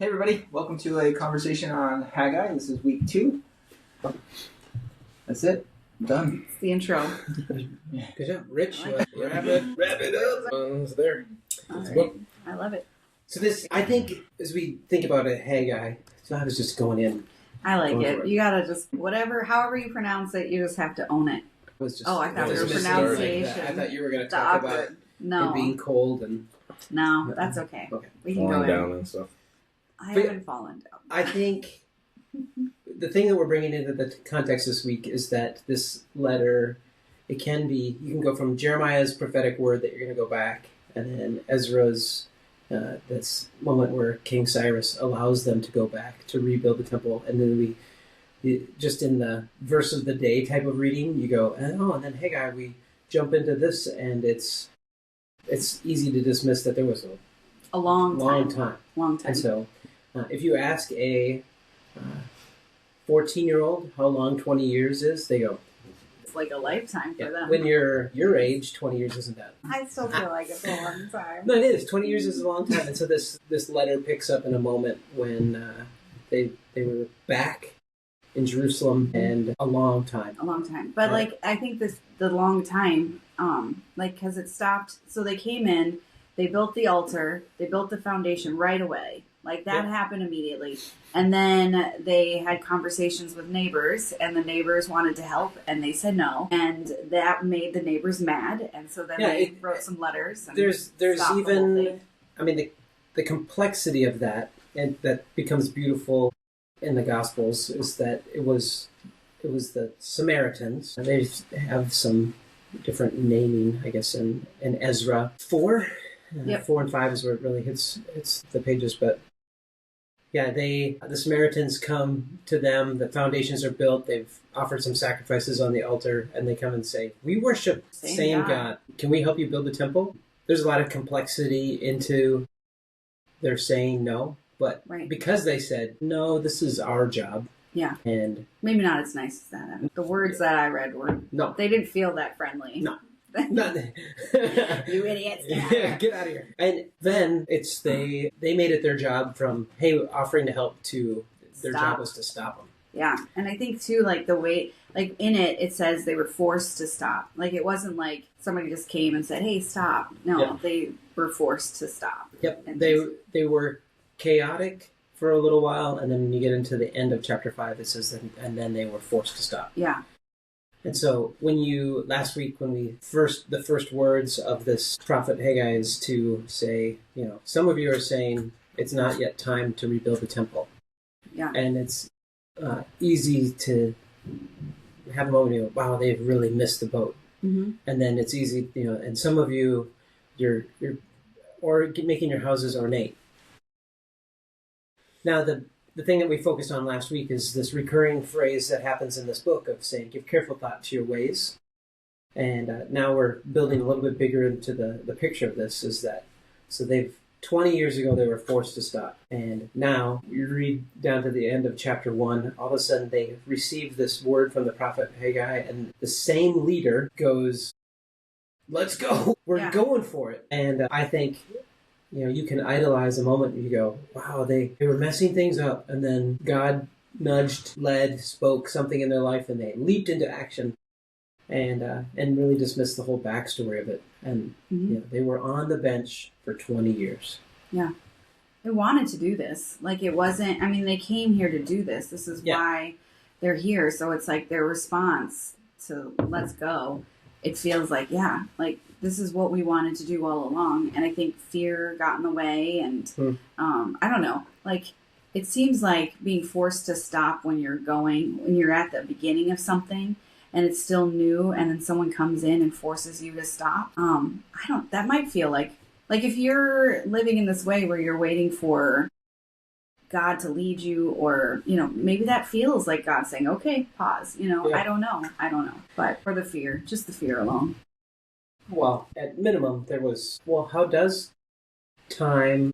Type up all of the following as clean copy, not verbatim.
Hey everybody, welcome to a conversation on Haggai. This is week 2. That's it. I'm done. It's the intro. Good job. Rich, I like wrap it up. It's there. All It's a right. book. I love it. So this, I think, as we think about a Haggai, so I was just going in. I like Go for it. it. You gotta just, however you pronounce it, you just have to own it. Was just, Oh, I thought we we were pronunciation. I thought you were going to The talk about awkward. it being No. cold and... No, that's okay. Okay. We can falling go down in. and stuff. I But- haven't fallen down. I think the thing that we're bringing into the context this week is that this letter, it can be, you can go from Jeremiah's prophetic word that you're going to go back, and then Ezra's, that's moment where King Cyrus allows them to go back to rebuild the temple, and then just in the verse of the day type of reading, you go, and then Haggai, we jump into this, and it's easy to dismiss that there was A long long time. time. And so, if you ask a 14-year-old how long 20 years is, they go, It's like a lifetime for them. when you're your age, 20 years isn't that. I still feel like it's a long time. No, it is. 20 years is a long time. And so this letter picks up in a moment when they were back in Jerusalem and a long time. A long time. But Right. I think the long time, because it stopped. So they came in, they built the altar, they built the foundation right away. Like that happened immediately. And then they had conversations with neighbors, and the neighbors wanted to help, and they said no. And that made the neighbors mad. And so then they wrote some letters. And There's stopped the whole even, thing. I mean, the complexity of that, and that becomes beautiful in the Gospels, is that it was the Samaritans, and they have some different naming, I guess, in Ezra 4. Yep. 4 and 5 is where it really hits the pages, but yeah, the Samaritans come to them, the foundations are built, they've offered some sacrifices on the altar, and they come and say, we worship the same God. Can we help you build the temple? There's a lot of complexity into their saying no, but because they said, no, this is our job. Yeah. And maybe not as nice as that. The words that I read no, they didn't feel that friendly. No. Not You idiots, get out of here. And then it's they made it their job from, hey, offering to help, to their job was to stop them. Yeah. And I think too, like the way, like in it says they were forced to stop. Like it wasn't like somebody just came and said, hey, stop. No, they were forced to stop. Yep. And they were chaotic for a little while, and then when you get into the end of chapter 5, it says that, and then they were forced to stop. Yeah. And so last week when the first words of this prophet Haggai is to say, some of you are saying it's not yet time to rebuild the temple. Yeah. And it's easy to have a moment, you go, wow, they've really missed the boat. Mm-hmm. And then it's easy, and some of you, you're making your houses ornate. Now, the thing that we focused on last week is this recurring phrase that happens in this book of saying, give careful thought to your ways. And now we're building a little bit bigger into the picture of this, is that, so 20 years ago, they were forced to stop. And now, you read down to the end of chapter 1, all of a sudden they receive this word from the prophet Haggai, and the same leader goes, let's go. We're going for it. And I think, you can idolize a moment and you go, wow, they were messing things up. And then God nudged, led, spoke something in their life, and they leaped into action and really dismissed the whole backstory of it. And they were on the bench for 20 years. Yeah. They wanted to do this. Like it wasn't, they came here to do this. This is why they're here. So it's like their response to let's go. It feels like, this is what we wanted to do all along. And I think fear got in the way. And I don't know, it seems like being forced to stop when you're at the beginning of something and it's still new, and then someone comes in and forces you to stop. That might feel like if you're living in this way where you're waiting for God to lead you, or, maybe that feels like God saying, okay, pause, I don't know. But for just the fear alone. Well, at minimum, there was, how does time,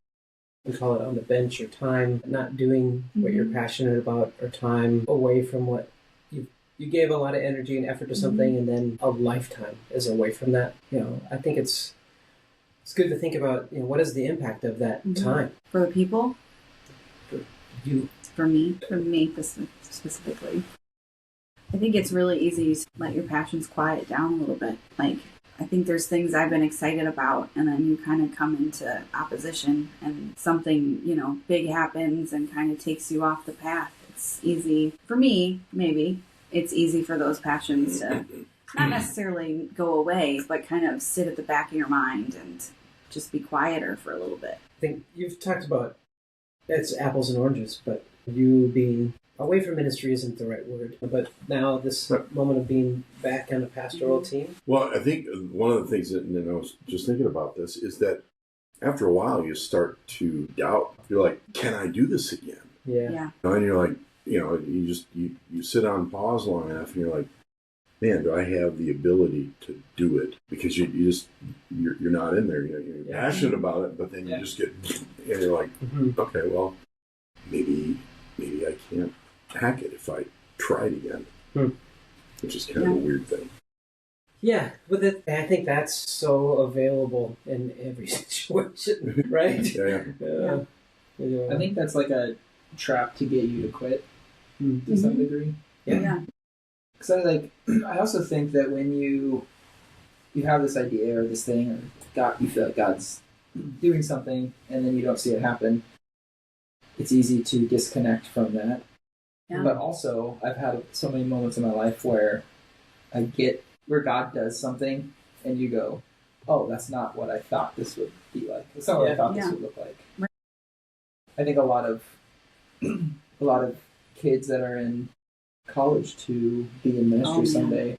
we call it on the bench, or time not doing what you're passionate about, or time away from what you gave a lot of energy and effort to something, and then a lifetime is away from that. I think it's good to think about, what is the impact of that time? For the people? You. For me specifically. I think it's really easy to let your passions quiet down a little bit. Like, I think there's things I've been excited about, and then you kind of come into opposition, and something, big happens and kind of takes you off the path. It's easy, for me, maybe, it's easy for those passions to not necessarily go away, but kind of sit at the back of your mind and just be quieter for a little bit. I think you've talked about it's apples and oranges, but you being away from ministry isn't the right word. But now this moment of being back on a pastoral team. Well, I think one of the things that, and I was just thinking about this, is that after a while you start to doubt. You're like, can I do this again? Yeah. And you're like, you sit on pause long enough, and you're like, man, do I have the ability to do it? Because you're not in there. You're passionate about it, but then you just get, and you're like, okay, well, maybe I can't hack it if I try it again, which is kind of a weird thing. Yeah, but I think that's so available in every situation, right? Yeah. I think that's like a trap to get you to quit to some degree. Yeah. Because I also think that when you have this idea or this thing, or God, you feel like God's doing something, and then you don't see it happen, it's easy to disconnect from that. Yeah. But also, I've had so many moments in my life where I get where God does something, and you go, "Oh, that's not what I thought this would be like. That's not what I thought this would look like." Right. I think a lot of kids that are in college to be in ministry someday,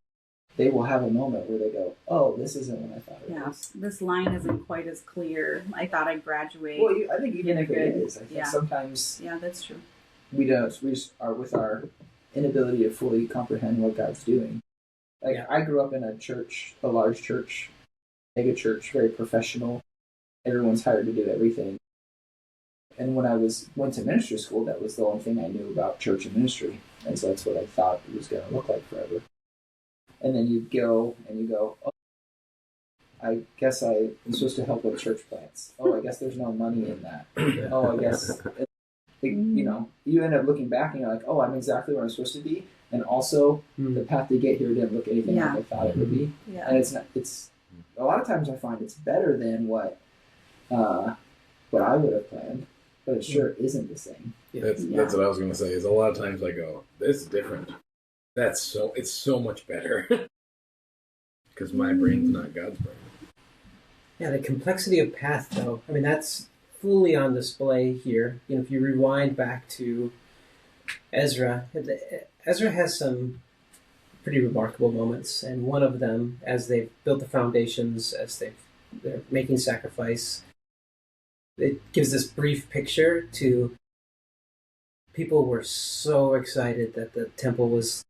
they will have a moment where they go, "Oh, this isn't what I thought it was. This line isn't quite as clear. I thought I'd graduate." Well, I think even if it is, I think sometimes that's true. We don't. We just are with our inability to fully comprehend what God's doing. I grew up in a large church, mega church, very professional. Everyone's hired to do everything. And when I went to ministry school, that was the only thing I knew about church and ministry. And so that's what I thought it was going to look like forever. And then you go, "Oh, I guess I'm supposed to help with church plants. Oh, I guess there's no money in that. Oh, I guess..." You end up looking back and you're like, "Oh, I'm exactly where I'm supposed to be." And also, the path to get here didn't look anything like I thought it would be. Yeah. And it's a lot of times I find it's better than what I would have planned, but it sure isn't the same. That's what I was going to say. Is a lot of times I go, "This is different. It's so much better," because my brain's not God's brain. Yeah, the complexity of path, though. I mean, that's fully on display here. If you rewind back to Ezra has some pretty remarkable moments, and one of them, as they've built the foundations, as they're making sacrifice, it gives this brief picture to people were so excited that the temple was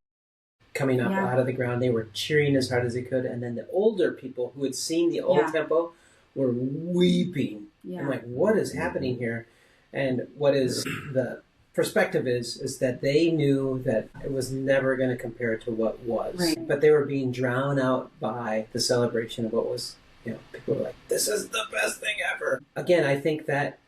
coming up out of the ground. They were cheering as hard as they could, and then the older people who had seen the old temple were weeping. Yeah. I'm like, what is happening here? And what is the perspective is that they knew that it was never going to compare to what was. Right. But they were being drowned out by the celebration of what was, people were like, "This is the best thing ever." Again, I think that,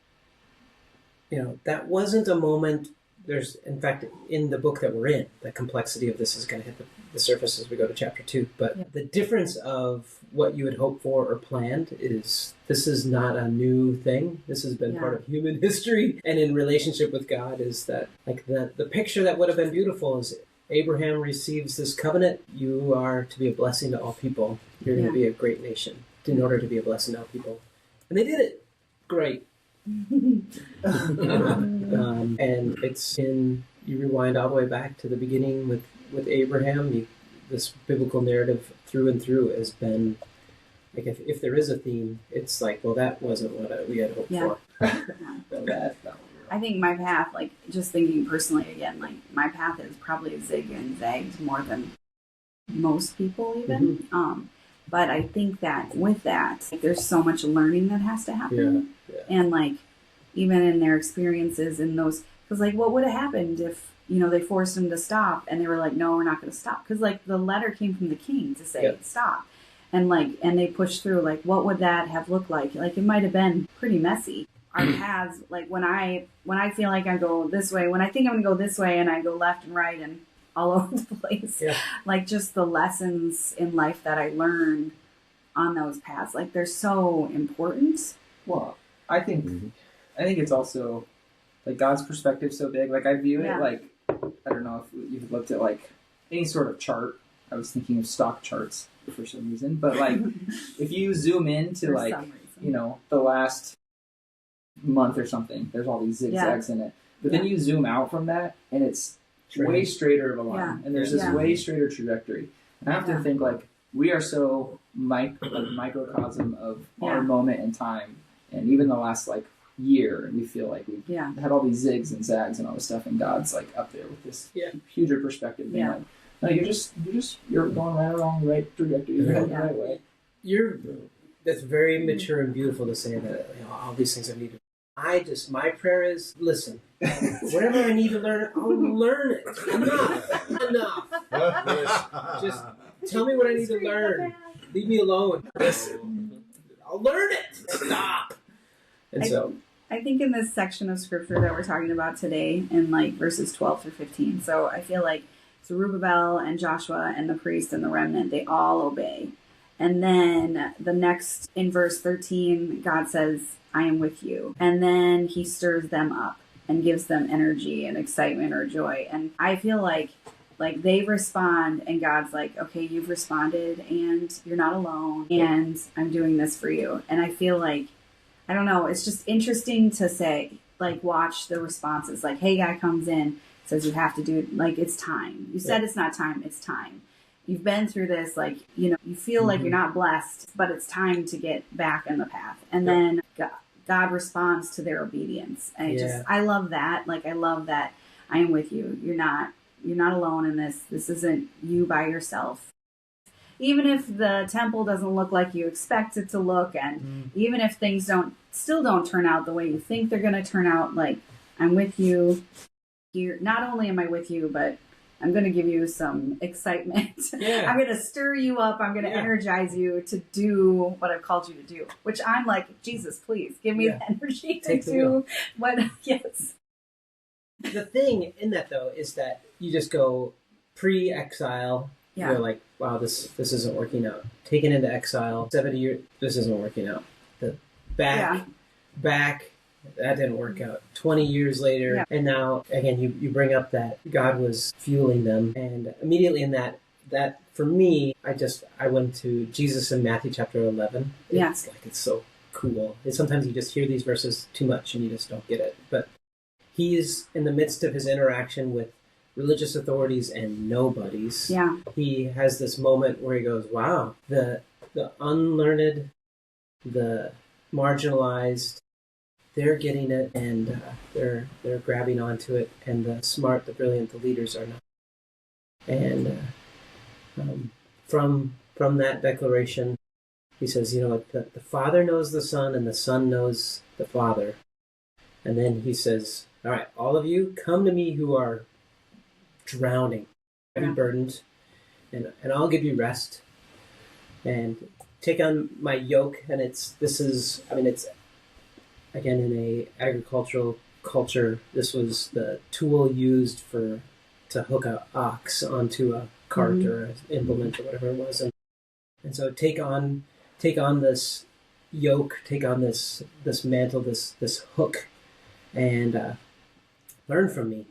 that wasn't a moment. There's, in fact, in the book that we're in, the complexity of this is going to hit the surface as we go to chapter 2. But the difference of what you had hoped for or planned is this is not a new thing. This has been part of human history. And in relationship with God is that, like, the picture that would have been beautiful is Abraham receives this covenant. You are to be a blessing to all people. You're going to be a great nation in order to be a blessing to all people. And they did it. Great. And it's you rewind all the way back to the beginning with Abraham. This biblical narrative through and through has been, like, if there is a theme, it's like, well, that wasn't what we had hoped for. I think my path, like, just thinking personally again, like, my path is probably zig and zagged more than most people even. But I think that with that, like, there's so much learning that has to happen. And, like, even in their experiences in those, because, like, what would have happened if, they forced them to stop and they were like, "No, we're not going to stop." Because, like, the letter came from the king to say, stop. And, like, and they pushed through, like, what would that have looked like? Like, it might have been pretty messy. our paths, like when I feel like I go this way, when I think I'm gonna go this way and I go left and right and all over the place, like just the lessons in life that I learn on those paths, like they're so important. Well, I think it's also like God's perspective so big. Like I view it like, I don't know if you've looked at like any sort of chart. I was thinking of stock charts for some reason, but like if you zoom in to like, you know, the last month or something, there's all these zigzags in it. But then you zoom out from that and it's way straighter of a line. And there's this way straighter trajectory. And I have to think like we are so microcosm of our moment in time. And even the last like year, and we feel like we've had all these zigs and zags and all this stuff, and God's like up there with this huger perspective. Being like, no, you're going right along the right trajectory. You're going the right way. That's very mature and beautiful to say that, you know, all these things I need to. My prayer is, listen, whatever I need to learn, I'll learn it. Enough. Just tell me what I need to learn. Leave me alone. Listen, I'll learn it. Stop. And I think in this section of scripture that we're talking about today, in like verses 12 through 15, so I feel like Zerubbabel and Joshua and the priest and the remnant, they all obey. And then the next, in verse 13, God says, I am with you. And then he stirs them up and gives them energy and excitement or joy. And I feel like they respond and God's like, okay, you've responded and you're not alone and I'm doing this for you. And I feel like, I don't know, it's just interesting to say, like, watch the responses. Like Haggai comes in, says you have to do it, like it's time. You said it's not time, it's time. You've been through this, like, you know, you feel like you're not blessed, but it's time to get back in the path. And then God responds to their obedience. And I love that. Like, I love that I am with you. You're not alone in this. This isn't you by yourself. Even if the temple doesn't look like you expect it to look, and even if things still don't turn out the way you think they're going to turn out, like, I'm with you. Here, not only am I with you, but I'm going to give you some excitement. I'm going to stir you up. I'm going to energize you to do what I've called you to do, which I'm like, Jesus, please give me the energy to do what, The thing in that, though, is that you just go pre-exile. You're like, wow, this isn't working out. Taken into exile, 70 years, this isn't working out. The back, that didn't work out. 20 years later, and now, again, you bring up that God was fueling them. And immediately in that for me, I went to Jesus in Matthew chapter 11. It's like, it's so cool. And sometimes you just hear these verses too much and you just don't get it. But he's in the midst of his interaction with religious authorities and nobodies. He has this moment where he goes, wow, the unlearned, the marginalized, they're getting it and they're grabbing onto it, and the smart, the brilliant, the leaders are not. And from that declaration, he says, you know, the Father knows the Son and the Son knows the Father. And then he says, all right, all of you, come to me who are drowning, heavy burdened, and I'll give you rest. And take on my yoke. And it's again, in a agricultural culture, this was the tool used to hook an ox onto a cart or an implement or whatever it was. And so take on this yoke, take on this mantle, this hook, and learn from me.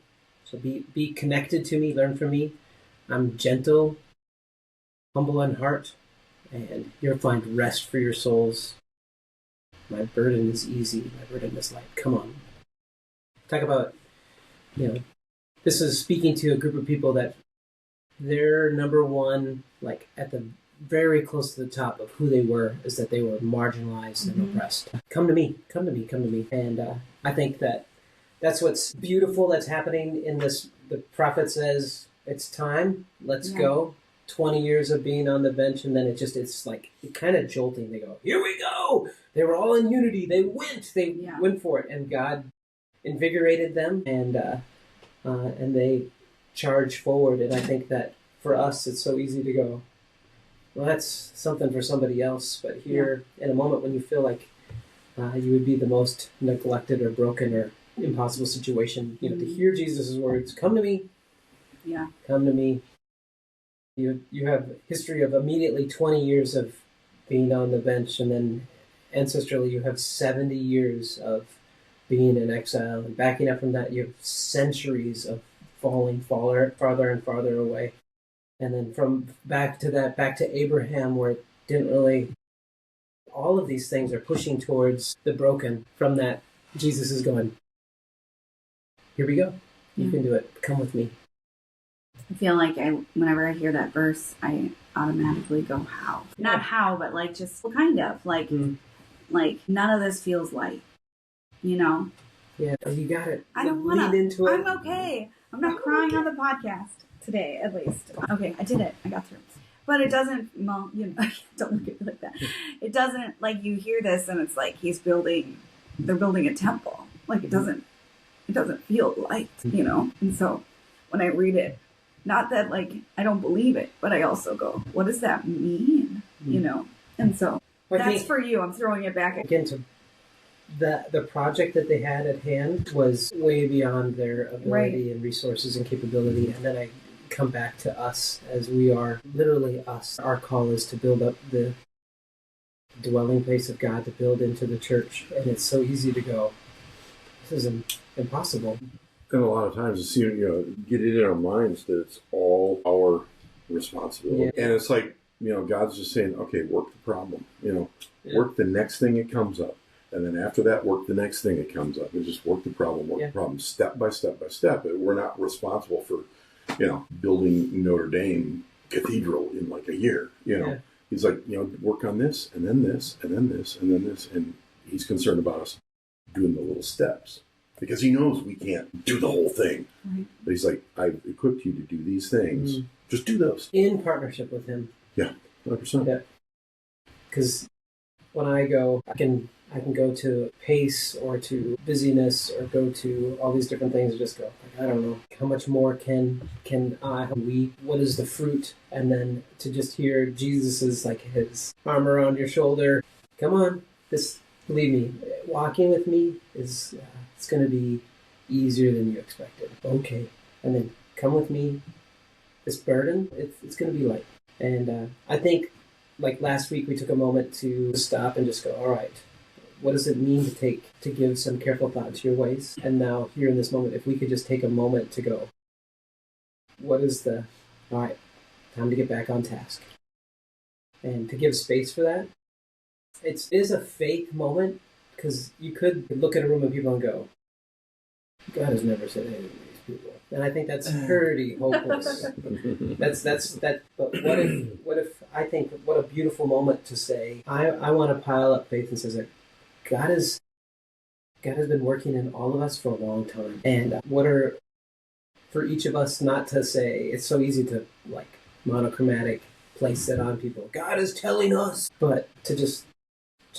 So be connected to me, learn from me. I'm gentle, humble in heart, and you'll find rest for your souls. My burden is easy. My burden is light. Come on. Talk about, you know, this is speaking to a group of people that their number one, like at the very close to the top of who they were, is that they were marginalized and oppressed. Come to me, come to me, come to me. And I think that's what's beautiful that's happening in this. The prophet says, it's time, let's go. 20 years of being on the bench, and then it's like kind of jolting. They go, here we go. They were all in unity. They went for it, and God invigorated them, and they charge forward. And I think that for us, it's so easy to go, well, that's something for somebody else. But here, in a moment when you feel like you would be the most neglected or broken or impossible situation. To hear Jesus' words, "Come to me, come to me." You have history of immediately 20 years of being on the bench, and then ancestrally you have 70 years of being in exile, and backing up from that you have centuries of falling farther and farther away, and then from back to Abraham, where it didn't really. All of these things are pushing towards the broken. From that, Jesus is going, "Here we go. You can do it. Come with me." I feel like whenever I hear that verse, I automatically go, "How?" Not how, but like just kind of like none of this feels light, Yeah, you got it. I don't want to. Lean into it. I'm okay. I'm not crying on the podcast today, at least. Okay, I did it. I got through. But it doesn't, well, don't look at me like that. It doesn't, like, you hear this and it's like they're building a temple. Like, it doesn't feel light, And so when I read it, not that, like, I don't believe it, but I also go, what does that mean? And so that's for you. I'm throwing it back again to the project that they had at hand was way beyond their ability and resources and capability. And then I come back to us as we are literally us. Our call is to build up the dwelling place of God, to build into the church. And it's so easy to go, this is impossible. And a lot of times it's, get it in our minds that it's all our responsibility. Yeah. And it's like, God's just saying, okay, work the problem, work the next thing that comes up. And then after that, work the next thing that comes up. And just work the problem, step by step by step. We're not responsible for, building Notre Dame Cathedral in like a year, He's like, work on this, and then this, and then this, and then this. And he's concerned about us doing the little steps because he knows we can't do the whole thing. Right. But he's like, I've equipped you to do these things. Mm-hmm. Just do those. In partnership with him. Yeah, 100%. Yeah. Because when I go, I can go to pace or to busyness or go to all these different things and just go, I don't know, how much more can we, what is the fruit? And then to just hear Jesus' like his arm around your shoulder, come on, just believe me, walking with me is, it's going to be easier than you expected. Okay. And then come with me, this burden, it's going to be light. And I think like last week we took a moment to stop and just go, all right, what does it mean to give some careful thought to your ways? And now here in this moment, if we could just take a moment to go, what is all right, time to get back on task. And to give space for that. It is a faith moment because you could look at a room of people and go, God has never said anything to these people. And I think that's pretty hopeless. But what if I think what a beautiful moment to say, I want to pile up faith and says that God has been working in all of us for a long time. And for each of us not to say, it's so easy to like monochromatic place it on people. God is telling us, but to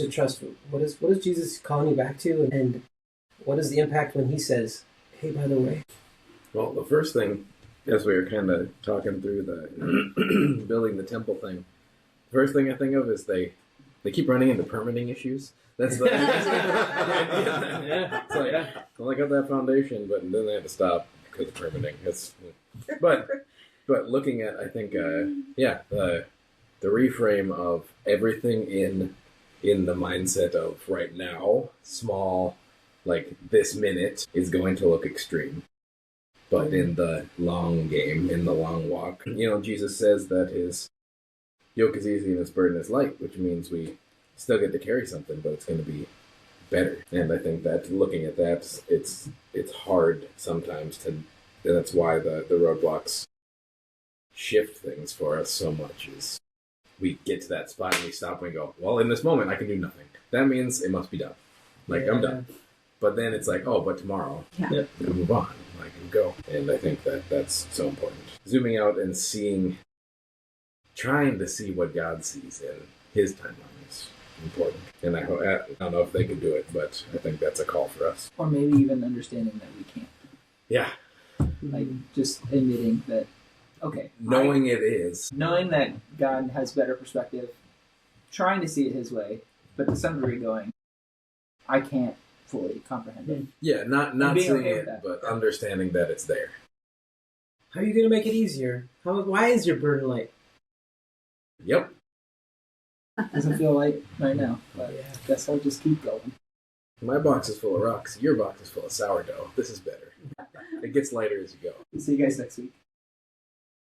trust what is Jesus calling you back to, and what is the impact when he says, hey, by the way. Well, the first thing, as we were kind of talking through the building the temple thing, the first thing I think of is they keep running into permitting issues. That's the yeah. It's like, well, they got that foundation, but then they had to stop because of permitting. But looking at, I think, the reframe of everything in the mindset of right now, small, like this minute is going to look extreme. But in the long game, in the long walk, Jesus says that his yoke is easy and his burden is light, which means we still get to carry something, but it's going to be better. And I think that looking at that, it's hard sometimes to. That's why the roadblocks shift things for us so much. Is we get to that spot and we stop and go, well, in this moment I can do nothing. That means it must be done. Like I'm done. But then it's like, oh, but tomorrow I can move on. I can go. And I think that's so important. Zooming out and trying to see what God sees in his timeline is important. And I don't know if they can do it, but I think that's a call for us. Or maybe even understanding that we can't. Yeah. Like just admitting that, okay. Knowing that God has better perspective, trying to see it his way, but to some degree going, I can't fully comprehend it. Yeah, not being seeing okay with it, that. but understanding that it's there. How are you going to make it easier? Why is your burden light? Yep. Doesn't feel light right now, but Yeah. guess I'll just keep going. My box is full of rocks. Your box is full of sourdough. This is better. It gets lighter as you go. See you guys next week.